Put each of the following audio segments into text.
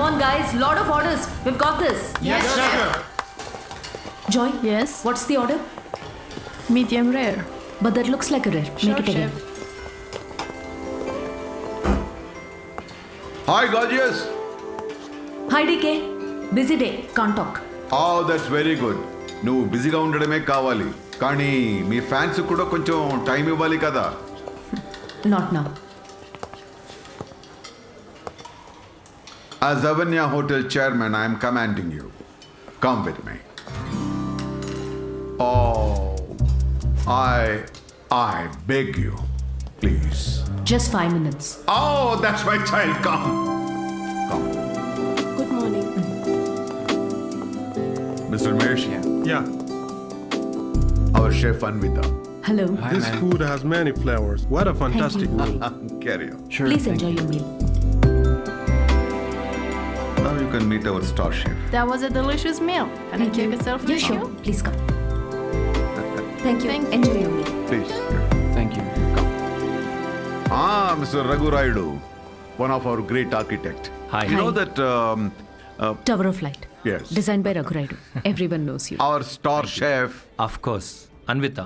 Come on, guys. Lot of orders. We've got this. Yes, chef. Joy. Yes. What's the order? Medium rare. But that looks like a rare. Sure, Make it again. chef. Hi, gorgeous. Hi, DK. Busy day. Can't talk. Oh, that's very good. నువ్వు బిజీగా ఉండడమే కావాలి కానీ మీ fans కూడా కొంచెం time ఇవ్వాలి కదా. Not now. As Avanya Hotel chairman, I am commanding you. Come with me. Oh, I beg you, please. Just 5 minutes. Oh, that's my child. Come. Good morning. Mr. Mesh, Yeah, our chef Anvita. Hello. this food has many flavors. What a fantastic meal. Carry on. Please enjoy your meal. Now you can meet our star chef. That was a delicious meal. Can I take a selfie Yeah, with sure. you? Please come. Thank you. Thank you. Enjoy your meal. Please. Thank you. Mr. Raghu Raidu, one of our great architect. Hi. You know Hi. that Tower of Light. yes, Designed by Raghu Raidu. Everyone knows you. our star chef. Of course Anvita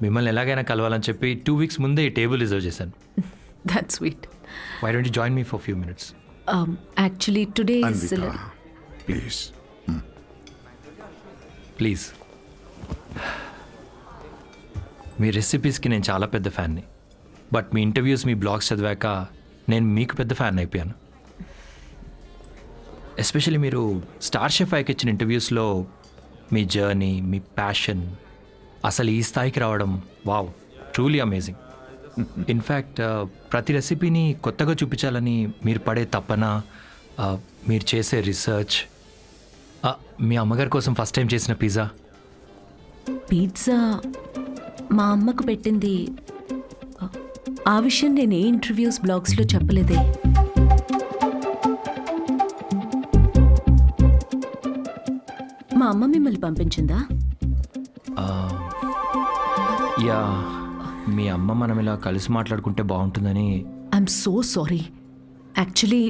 మిమ్మల్ని ఎలాగైనా కలవాలని చెప్పి 2 weeks ముందే ఈ table reserve చేశాను. That's sweet. Why don't you join me for few minutes? Actually, today is... Anvita, please. Please. మీ రెసిపీస్కి నేను చాలా పెద్ద ఫ్యాన్ని, బట్ మీ ఇంటర్వ్యూస్ మీ బ్లాగ్స్ చదివాక నేను మీకు పెద్ద ఫ్యాన్ అయిపోయాను. ఎస్పెషల్లీ మీరు స్టార్ షెఫ్ ఐకి ఇచ్చిన ఇంటర్వ్యూస్లో మీ జర్నీ, మీ ప్యాషన్, అసలు ఈ స్థాయికి రావడం వావ్, ట్రూలీ అమేజింగ్. ఇన్ఫ్యాక్ట్ ప్రతి రెసిపీని కొత్తగా చూపించాలని మీరు పడే తపన, మీరు చేసే రీసెర్చ్, మీ అమ్మగారి కోసం ఫస్ట్ టైం చేసిన పిజ్జా. పిజ్జా మా అమ్మకు పెట్టింది. ఆ విషయం నేను ఏ ఇంటర్వ్యూస్ బ్లాగ్స్లో చెప్పలేదే. మా అమ్మ మిమ్మల్ని పంపించిందా? యా, మీ అమ్మ మనం ఇలా కలిసి మాట్లాడుకుంటే బాగుంటుందని. I'm so sorry. యాక్చువల్లీ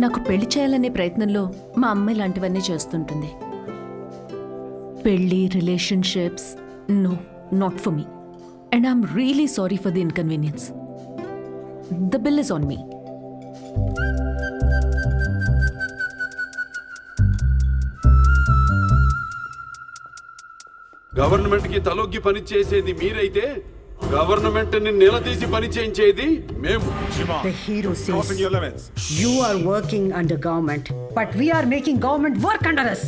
నాకు పెళ్లి చేయాలనే ప్రయత్నంలో మా అమ్మ ఇలాంటివన్నీ చేస్తుంటుంది. పెళ్ళి, relationships, no, not for me. And I'm really sorry for the inconvenience. The bill is on me. Government కి తలొగ్గి పని చేసేది మీరైతే గవర్నమెంట్ ని నిలదీసి పని చేయించేది మేము. The hero says you are working under government, but we are making government work under us.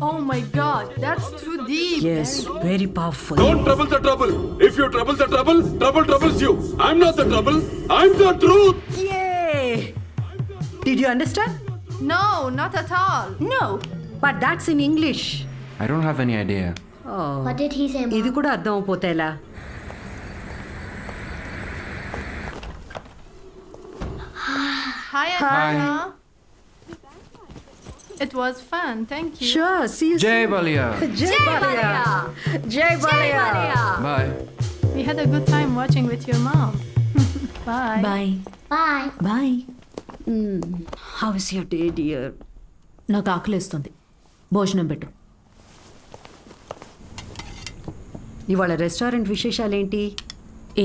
Oh my God, that's too deep. Yes, very powerful. Don't trouble the trouble. If you trouble the trouble, trouble troubles you. I'm not the trouble. I'm the truth. Yay! Did you understand? No, not at all. No, but that's in English. I don't have any idea. Oh, What did he say, ఇది Mom? కూడా అర్థం అయిపోతే ఎలా? Hi, Anna. It was fun. Thank you. Sure, see you Jai soon. Balia. Jai Balia. Jai Balia. Bye. We had a good time watching with your mom. Bye. Bye Bye. Bye. How is your day, dear? నాకు ఆకలిస్తుంది. భోజనం పెట్టు. ఇవాళ restaurant విశేషాలేంటి?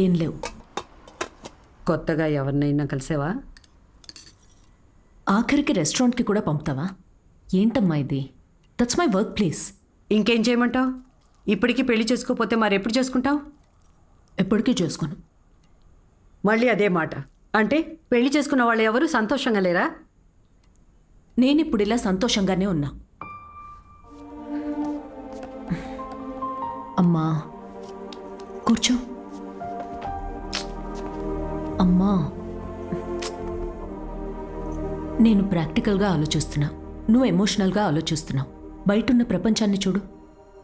ఏం లేవు. కొత్తగా ఎవరినైనా కలిసావా? ఆఖరికి రెస్టారెంట్కి కూడా పంపుతావా? ఏంటమ్మా ఇది? That's my work place. ఇంకేం చేయమంటావు? ఇప్పటికీ పెళ్లి చేసుకోకపోతే మరి ఎప్పుడు చేసుకుంటావు? ఎప్పటికీ చేసుకోను. మళ్ళీ అదే మాట. అంటే పెళ్లి చేసుకున్న వాళ్ళు ఎవరు సంతోషంగా లేరా? నేనిప్పుడు ఇలా సంతోషంగానే ఉన్నా. అమ్మా కూర్చో. అమ్మా, నేను ప్రాక్టికల్గా ఆలోచిస్తున్నా, నువ్వు ఎమోషనల్గా ఆలోచిస్తున్నావు. బయటున్న ప్రపంచాన్ని చూడు,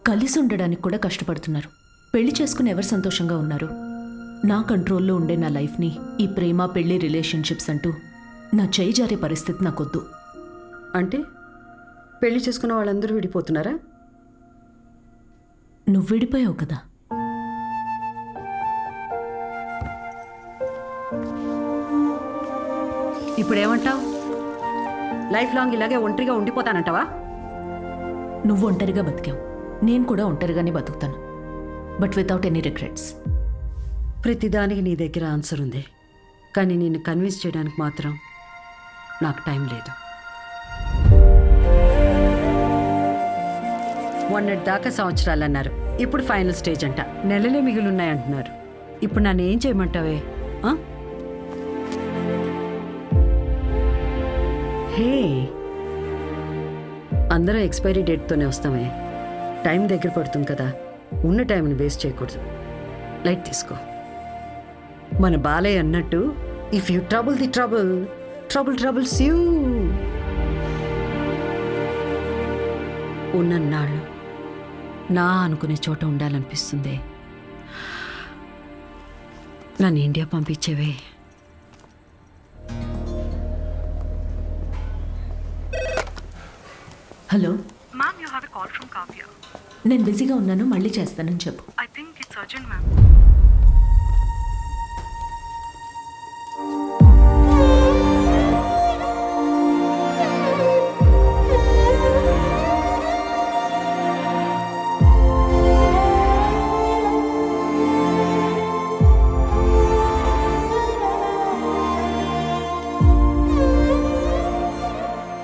కలిసి ఉండడానికి కూడా కష్టపడుతున్నారు. పెళ్లి చేసుకుని ఎవరు సంతోషంగా ఉన్నారు? నా కంట్రోల్లో ఉండే నా లైఫ్ని ఈ ప్రేమ, పెళ్లి, రిలేషన్షిప్స్ అంటూ నా చేయి జారే పరిస్థితి నాకొద్దు. అంటే పెళ్లి చేసుకున్న వాళ్ళందరూ విడిపోతున్నారా? నువ్వు విడిపోయావు కదా. ఇప్పుడు ఏమంటావు? లైఫ్ లాంగ్ ఇలాగే ఒంటరిగా ఉండిపోతానంటావా? నువ్వు ఒంటరిగా బతికావు, నేను కూడా ఒంటరిగానే బతుకుతాను, బట్ వితౌట్ ఎనీ రిగ్రెట్స్. ప్రతిదానికి నీ దగ్గర ఆన్సర్ ఉంది, కానీ నిన్ను కన్విన్స్ చేయడానికి మాత్రం నాకు టైం లేదు. మొన్నటి దాకా సంవత్సరాలు అన్నారు, ఇప్పుడు ఫైనల్ స్టేజ్ అంట. నెలలే మిగిలిన్నాయంటున్నారు. ఇప్పుడు నన్ను ఏం చేయమంటావే? ఆ? హే, అందరం ఎక్స్పైరీ డేట్తోనే వస్తామే. టైం దగ్గర పడుతుంది కదా, ఉన్న టైంని వేస్ట్ చేయకూడదు. లైట్ తీసుకో. మన బాలయ్య అన్నట్టు, if you trouble the trouble, trouble troubles you. ఉన్నన్నాళ్ళు నా అనుకునే చోట ఉండాలనిపిస్తుంది. నన్ను ఇండియా పంపించేవే. Hello, Ma'am, you have a call from Kavya. నేను బిజీగా ఉన్నాను, మళ్ళీ చేస్తానని చెప్పు. I think it's urgent, ma'am.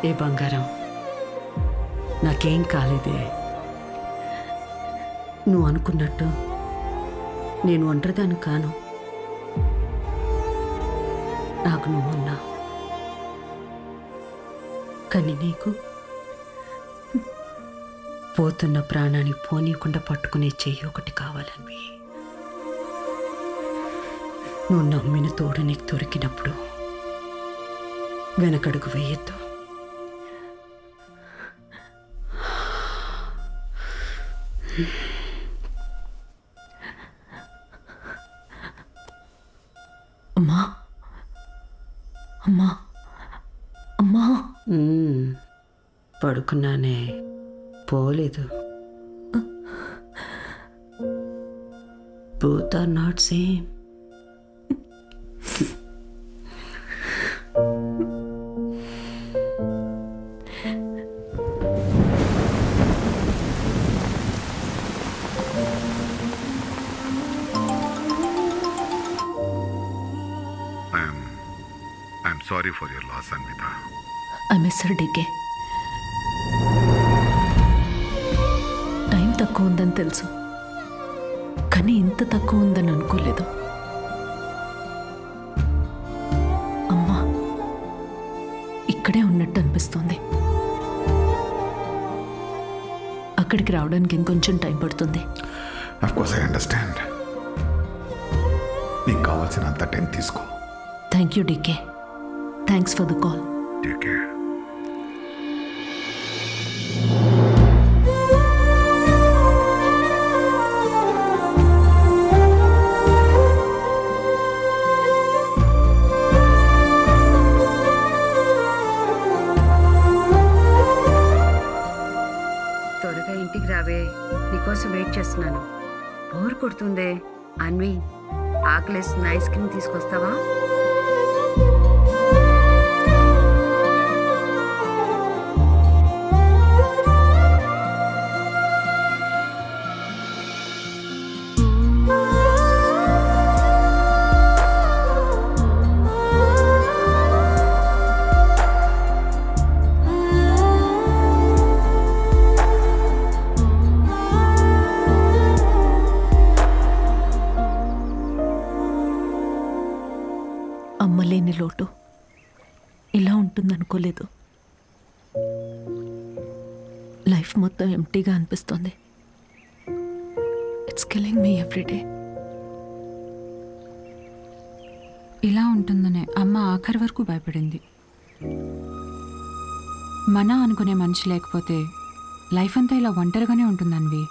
ఏ బంగారం, నాకేం కాలేదే. నువ్వు అనుకున్నట్టు నేను ఒంటరిదాన్ని కాను. నాకు నువ్వున్నా, కానీ నీకు పోతున్న ప్రాణాన్ని పోనీయకుండా పట్టుకునే చెయ్యి ఒకటి కావాలని. నువ్వు నమ్మిన తోడు నీకు దొరికినప్పుడు వెనకడుగు వేయొద్దు. అమ్మా, అమ్మా, అమ్మా. పడుకున్నానే, పోలేదు. Both are not same. I'm sorry for your loss, Anvita. I miss her DK. Time తక్కువ ఉందని తెలుసు, కానీ ఇంత తక్కువ ఉందని అనుకోలేదు. అమ్మా ఇక్కడే ఉన్నట్టు అనిపిస్తోంది. అక్కడికి రావడానికి ఇంకొంచెం టైం పడుతుంది. Of course, I understand. నీకు కావాల్సినంత టైం తీసుకో. Thank you DK. Thanks for the call. Take care. త్వరగా ఇంటికి రావే, నీకోసం వెయిట్ చేస్తున్నాను. బోర్ కొడుతుందే. అన్వి, ఆకలేస్తున్న ఐస్ క్రీమ్ తీసుకొస్తావా? అమ్మలేని లోటు ఇలా ఉంటుందనుకోలేదు. లైఫ్ మొత్తం ఎంటీగా అనిపిస్తోంది. It's killing me everyday. ఇలా ఉంటుందనే అమ్మ ఆఖరి వరకు భయపడింది. మన అనుకునే మనిషి లేకపోతే లైఫ్ అంతా ఇలా ఒంటరిగానే ఉంటుందన్వి.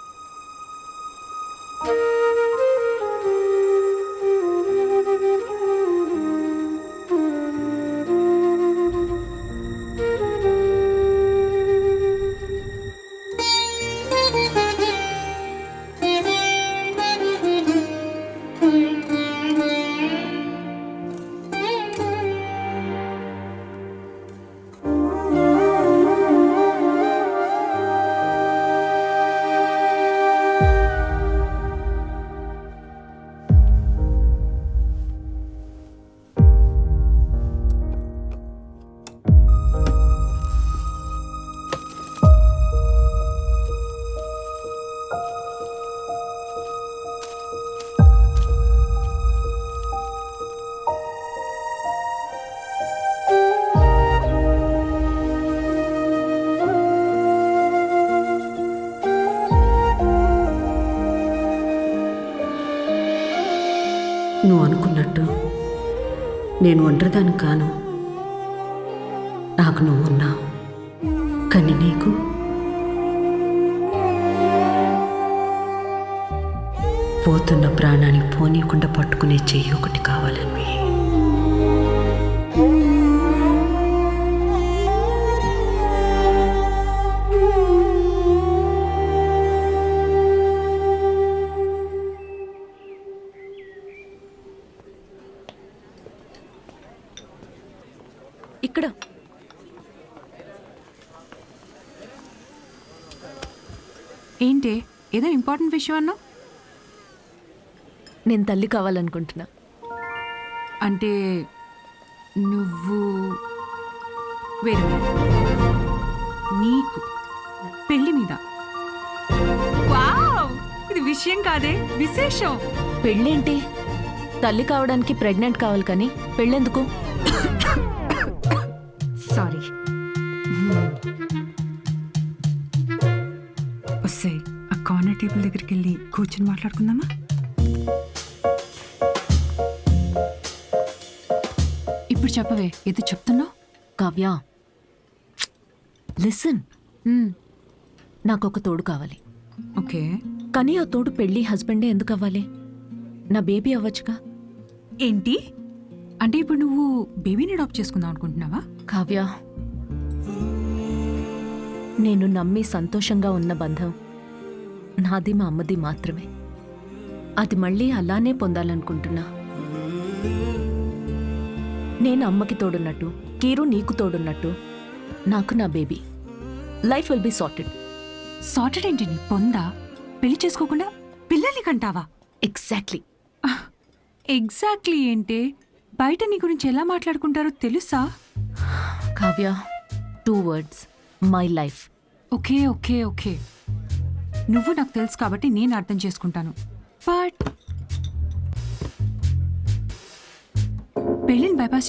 నేను ఒంటరిదాన్ని కాను. నాకు నువ్వు ఉన్నావు, కానీ నీకు పోతున్న ప్రాణాన్ని పోనీయకుండా పట్టుకునే చెయ్యి ఒకటి కావాలని. ఇక్కడ ఏంటి ఏదో ఇంపార్టెంట్ విషయం అన్నావు? నేను తల్లి కావాలనుకుంటున్నా. అంటే నువ్వు వేరే నీకు పెళ్లి మీద. వావ్! ఇది విషయం కాదే, విశేషం. పెళ్ళేంటి? తల్లి కావడానికి ప్రెగ్నెంట్ కావాలి కానీ పెళ్ళెందుకు? సారీ. వస్తే ఆ కార్నర్ టేబుల్ దగ్గరికి వెళ్ళి కూర్చొని మాట్లాడుకుందామా? ఇప్పుడు చెప్పవే, ఏదో చెప్తున్నావు. కావ్య, లిసన్. నాకు ఒక తోడు కావాలి. ఓకే. కానీ ఆ తోడు పెళ్ళి హస్బెండే ఎందుకు అవ్వాలి? నా బేబీ అవ్వచ్చుగా. ఏంటి అంటే ఇప్పుడు నువ్వు బేబీని అడాప్ట్ చేసుకుందాం అనుకుంటున్నావా? కావ్య, నేను నమ్మి సంతోషంగా ఉన్న బంధం నాది మా అమ్మది మాత్రమే. అది మళ్ళీ అలానే పొందాలనుకుంటున్నా. నేను అమ్మకి తోడున్నట్టు, కీరు నీకు తోడున్నట్టు, నాకు నా baby. Life will be sorted. Sorted ఏంటి నీ పొందా? పెళ్లి చేసుకోకుండా పిల్లల్ని కంటావా? ఎగ్జాక్ట్లీ. ఎగ్జాక్ట్లీ ఏంటి? బయట నీ గురించి ఎలా మాట్లాడుకుంటారో తెలుసా? Kavya, 2 words, my life. Okay okay okay, నువ్వు నాకు తెలుసు కాబట్టి నేను అర్థం చేసుకుంటాను. But పెళ్ళిని bypass